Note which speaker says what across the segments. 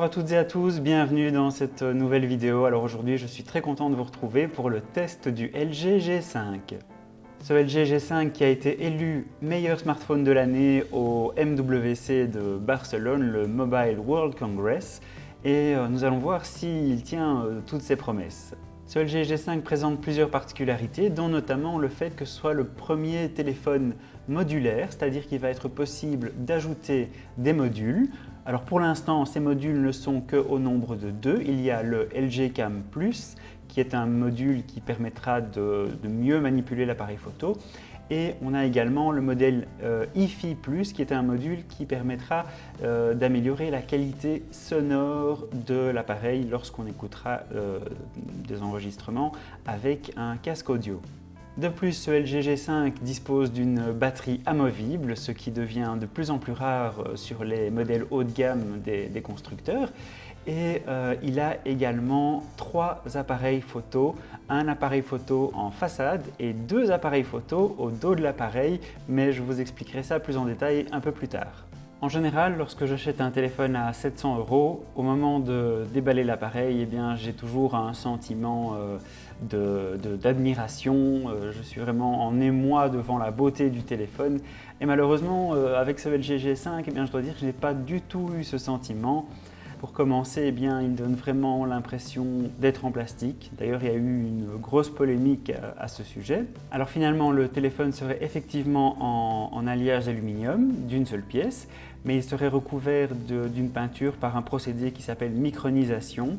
Speaker 1: Bonjour à toutes et à tous, bienvenue dans cette nouvelle vidéo. Alors aujourd'hui, je suis très content de vous retrouver pour le test du LG G5. Ce LG G5 qui a été élu meilleur smartphone de l'année au MWC de Barcelone, le Mobile World Congress, et nous allons voir s'il tient toutes ses promesses. Ce LG G5 présente plusieurs particularités, dont notamment le fait que ce soit le premier téléphone modulaire, c'est-à-dire qu'il va être possible d'ajouter des modules. Alors pour l'instant, ces modules ne sont qu'au nombre de 2. Il y a le LG Cam Plus, qui est un module qui permettra de mieux manipuler l'appareil photo. Et on a également le modèle HiFi Plus, qui est un module qui permettra d'améliorer la qualité sonore de l'appareil lorsqu'on écoutera des enregistrements avec un casque audio. De plus, ce LG G5 dispose d'une batterie amovible, ce qui devient de plus en plus rare sur les modèles haut de gamme des constructeurs. Et il a également 3 appareils photo, un appareil photo en façade et 2 appareils photo au dos de l'appareil, mais je vous expliquerai ça plus en détail un peu plus tard. En général, lorsque j'achète un téléphone à 700 €, au moment de déballer l'appareil, eh bien, j'ai toujours un sentiment d'admiration. Je suis vraiment en émoi devant la beauté du téléphone. Et malheureusement, avec ce LG G5, eh bien, je dois dire que je n'ai pas du tout eu ce sentiment. Pour commencer, eh bien, il donne vraiment l'impression d'être en plastique. D'ailleurs, il y a eu une grosse polémique à ce sujet. Alors finalement, le téléphone serait effectivement en alliage d'aluminium d'une seule pièce, mais il serait recouvert d'une peinture par un procédé qui s'appelle micronisation.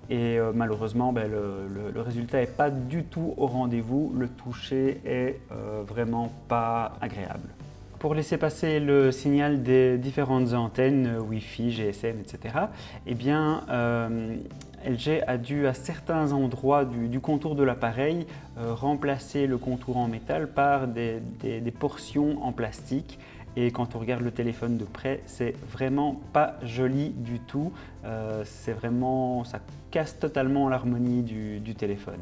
Speaker 1: Et malheureusement, le résultat n'est pas du tout au rendez-vous. Le toucher est vraiment pas agréable. Pour laisser passer le signal des différentes antennes Wi-Fi, GSM, etc., eh bien, LG a dû à certains endroits du contour de l'appareil remplacer le contour en métal par des portions en plastique. Et quand on regarde le téléphone de près, c'est vraiment pas joli du tout. Ça casse totalement l'harmonie du téléphone.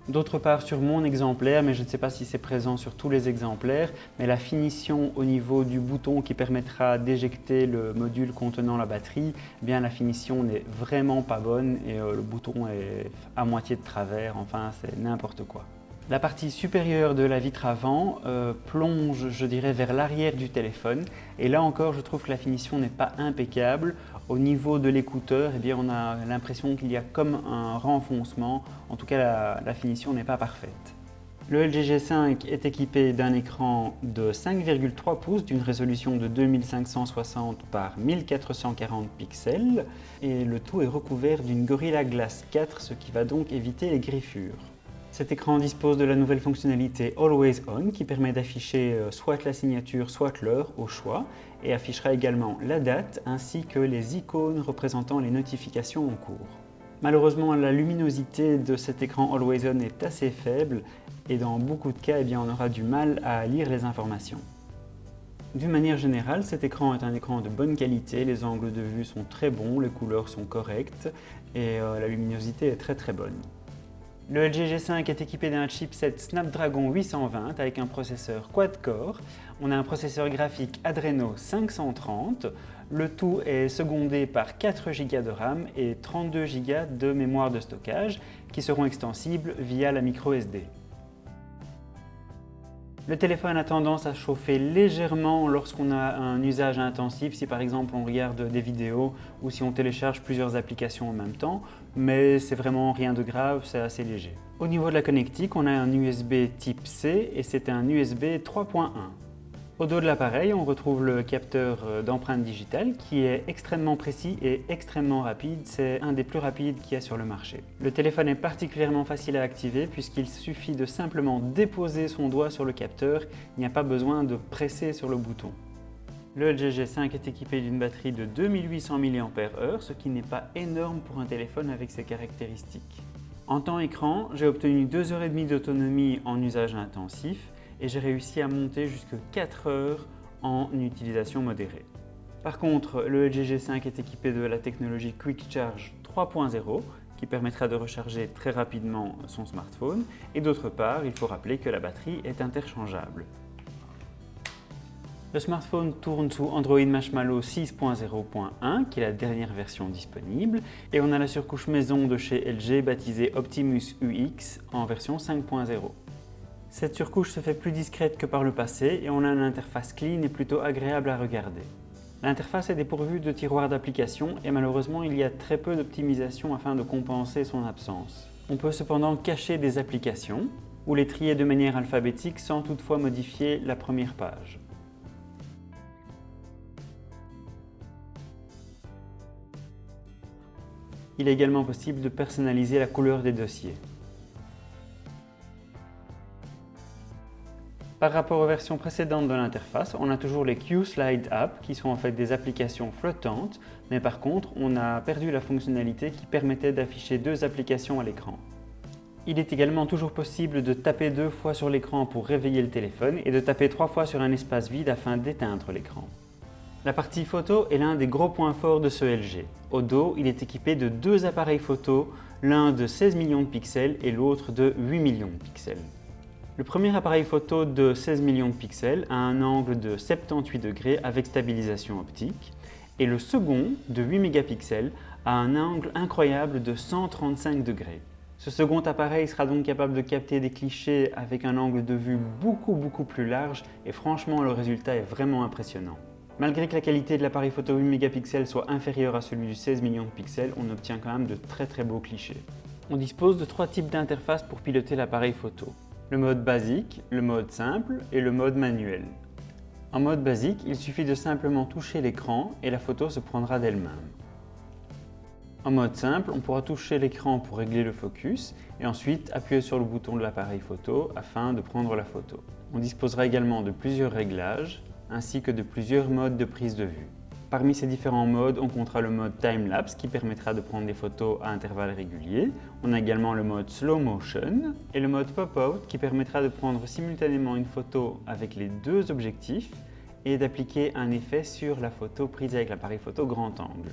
Speaker 1: D'autre part, sur mon exemplaire, mais je ne sais pas si c'est présent sur tous les exemplaires, mais la finition au niveau du bouton qui permettra d'éjecter le module contenant la batterie, eh bien la finition n'est vraiment pas bonne et le bouton est à moitié de travers, enfin c'est n'importe quoi. La partie supérieure de la vitre avant plonge, je dirais, vers l'arrière du téléphone. Et là encore, je trouve que la finition n'est pas impeccable. Au niveau de l'écouteur, eh bien, on a l'impression qu'il y a comme un renfoncement. En tout cas, la finition n'est pas parfaite. Le LG G5 est équipé d'un écran de 5,3 pouces d'une résolution de 2560 par 1440 pixels. Et le tout est recouvert d'une Gorilla Glass 4, ce qui va donc éviter les griffures. Cet écran dispose de la nouvelle fonctionnalité Always On qui permet d'afficher soit la signature, soit l'heure au choix et affichera également la date ainsi que les icônes représentant les notifications en cours. Malheureusement, la luminosité de cet écran Always On est assez faible et dans beaucoup de cas, eh bien, on aura du mal à lire les informations. D'une manière générale, cet écran est un écran de bonne qualité, les angles de vue sont très bons, les couleurs sont correctes et la luminosité est très bonne. Le LG G5 est équipé d'un chipset Snapdragon 820 avec un processeur quad-core. On a un processeur graphique Adreno 530. Le tout est secondé par 4 Go de RAM et 32 Go de mémoire de stockage qui seront extensibles via la micro SD. Le téléphone a tendance à chauffer légèrement lorsqu'on a un usage intensif, si par exemple on regarde des vidéos ou si on télécharge plusieurs applications en même temps, mais c'est vraiment rien de grave, c'est assez léger. Au niveau de la connectique, on a un USB type C et c'est un USB 3.1. Au dos de l'appareil, on retrouve le capteur d'empreinte digitale qui est extrêmement précis et extrêmement rapide. C'est un des plus rapides qu'il y a sur le marché. Le téléphone est particulièrement facile à activer puisqu'il suffit de simplement déposer son doigt sur le capteur. Il n'y a pas besoin de presser sur le bouton. Le LG G5 est équipé d'une batterie de 2800 mAh, ce qui n'est pas énorme pour un téléphone avec ces caractéristiques. En temps écran, j'ai obtenu 2h30 d'autonomie en usage intensif et j'ai réussi à monter jusqu'à 4 heures en utilisation modérée. Par contre, le LG G5 est équipé de la technologie Quick Charge 3.0 qui permettra de recharger très rapidement son smartphone et d'autre part, il faut rappeler que la batterie est interchangeable. Le smartphone tourne sous Android Marshmallow 6.0.1, qui est la dernière version disponible, et on a la surcouche maison de chez LG baptisée Optimus UX en version 5.0. Cette surcouche se fait plus discrète que par le passé et on a une interface clean et plutôt agréable à regarder. L'interface est dépourvue de tiroirs d'applications et malheureusement il y a très peu d'optimisation afin de compenser son absence. On peut cependant cacher des applications ou les trier de manière alphabétique sans toutefois modifier la première page. Il est également possible de personnaliser la couleur des dossiers. Par rapport aux versions précédentes de l'interface, on a toujours les Q-Slide Apps qui sont en fait des applications flottantes, mais par contre, on a perdu la fonctionnalité qui permettait d'afficher 2 applications à l'écran. Il est également toujours possible de taper 2 fois sur l'écran pour réveiller le téléphone et de taper 3 fois sur un espace vide afin d'éteindre l'écran. La partie photo est l'un des gros points forts de ce LG. Au dos, il est équipé de 2 appareils photo, l'un de 16 millions de pixels et l'autre de 8 millions de pixels. Le premier appareil photo de 16 millions de pixels a un angle de 78 degrés avec stabilisation optique et le second, de 8 mégapixels, a un angle incroyable de 135 degrés. Ce second appareil sera donc capable de capter des clichés avec un angle de vue beaucoup plus large et franchement le résultat est vraiment impressionnant. Malgré que la qualité de l'appareil photo 8 mégapixels soit inférieure à celui du 16 millions de pixels, on obtient quand même de très beaux clichés. On dispose de 3 types d'interfaces pour piloter l'appareil photo. Le mode basique, le mode simple et le mode manuel. En mode basique, il suffit de simplement toucher l'écran et la photo se prendra d'elle-même. En mode simple, on pourra toucher l'écran pour régler le focus et ensuite appuyer sur le bouton de l'appareil photo afin de prendre la photo. On disposera également de plusieurs réglages ainsi que de plusieurs modes de prise de vue. Parmi ces différents modes, on comptera le mode time-lapse qui permettra de prendre des photos à intervalles réguliers. On a également le mode slow motion et le mode pop-out qui permettra de prendre simultanément une photo avec les 2 objectifs et d'appliquer un effet sur la photo prise avec l'appareil photo grand angle.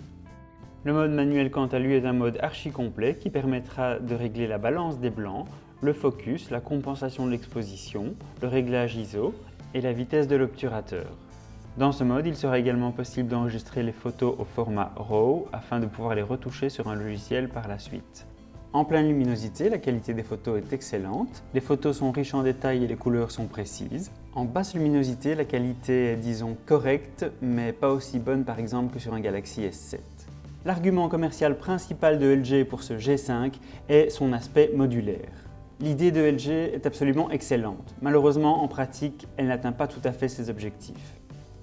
Speaker 1: Le mode manuel quant à lui est un mode archi complet qui permettra de régler la balance des blancs, le focus, la compensation de l'exposition, le réglage ISO et la vitesse de l'obturateur. Dans ce mode, il sera également possible d'enregistrer les photos au format RAW afin de pouvoir les retoucher sur un logiciel par la suite. En pleine luminosité, la qualité des photos est excellente, les photos sont riches en détails et les couleurs sont précises. En basse luminosité, la qualité est disons correcte, mais pas aussi bonne par exemple que sur un Galaxy S7. L'argument commercial principal de LG pour ce G5 est son aspect modulaire. L'idée de LG est absolument excellente. Malheureusement, en pratique, elle n'atteint pas tout à fait ses objectifs.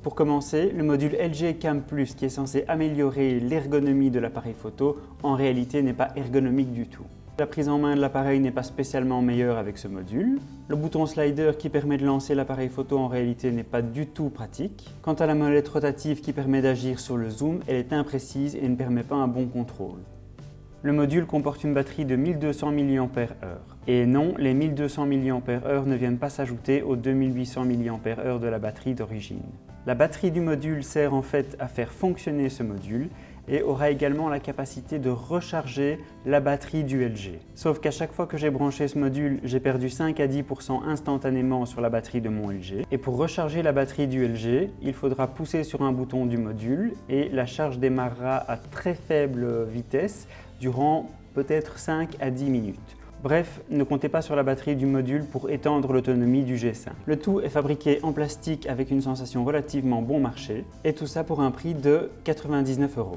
Speaker 1: Pour commencer, le module LG Cam Plus qui est censé améliorer l'ergonomie de l'appareil photo, en réalité n'est pas ergonomique du tout. La prise en main de l'appareil n'est pas spécialement meilleure avec ce module. Le bouton slider qui permet de lancer l'appareil photo en réalité n'est pas du tout pratique. Quant à la molette rotative qui permet d'agir sur le zoom, elle est imprécise et ne permet pas un bon contrôle. Le module comporte une batterie de 1200 mAh. Et non, les 1200 mAh ne viennent pas s'ajouter aux 2800 mAh de la batterie d'origine. La batterie du module sert en fait à faire fonctionner ce module et aura également la capacité de recharger la batterie du LG. Sauf qu'à chaque fois que j'ai branché ce module, j'ai perdu 5 à 10% instantanément sur la batterie de mon LG. Et pour recharger la batterie du LG, il faudra pousser sur un bouton du module et la charge démarrera à très faible vitesse durant peut-être 5 à 10 minutes. Bref, ne comptez pas sur la batterie du module pour étendre l'autonomie du G5. Le tout est fabriqué en plastique avec une sensation relativement bon marché et tout ça pour un prix de 99 €.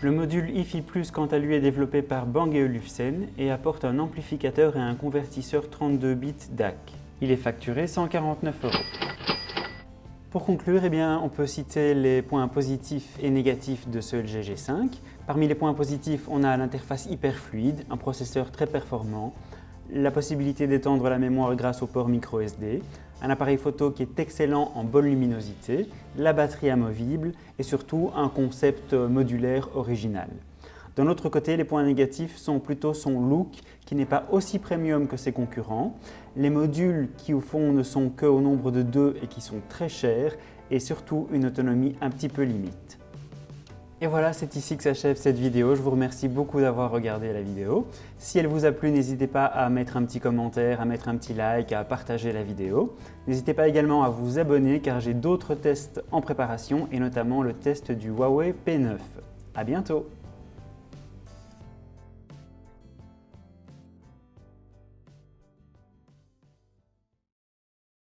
Speaker 1: Le module HiFi Plus quant à lui est développé par Bang & Olufsen et apporte un amplificateur et un convertisseur 32 bits DAC. Il est facturé 149 €. Pour conclure, on peut citer les points positifs et négatifs de ce LG G5. Parmi les points positifs, on a l'interface hyper fluide, un processeur très performant, la possibilité d'étendre la mémoire grâce au port micro SD, un appareil photo qui est excellent en bonne luminosité, la batterie amovible et surtout un concept modulaire original. D'un autre côté, les points négatifs sont plutôt son look qui n'est pas aussi premium que ses concurrents, les modules qui au fond ne sont qu'au nombre de 2 et qui sont très chers et surtout une autonomie un petit peu limite. Et voilà, c'est ici que s'achève cette vidéo. Je vous remercie beaucoup d'avoir regardé la vidéo. Si elle vous a plu, n'hésitez pas à mettre un petit commentaire, à mettre un petit like, à partager la vidéo. N'hésitez pas également à vous abonner car j'ai d'autres tests en préparation et notamment le test du Huawei P9. À bientôt!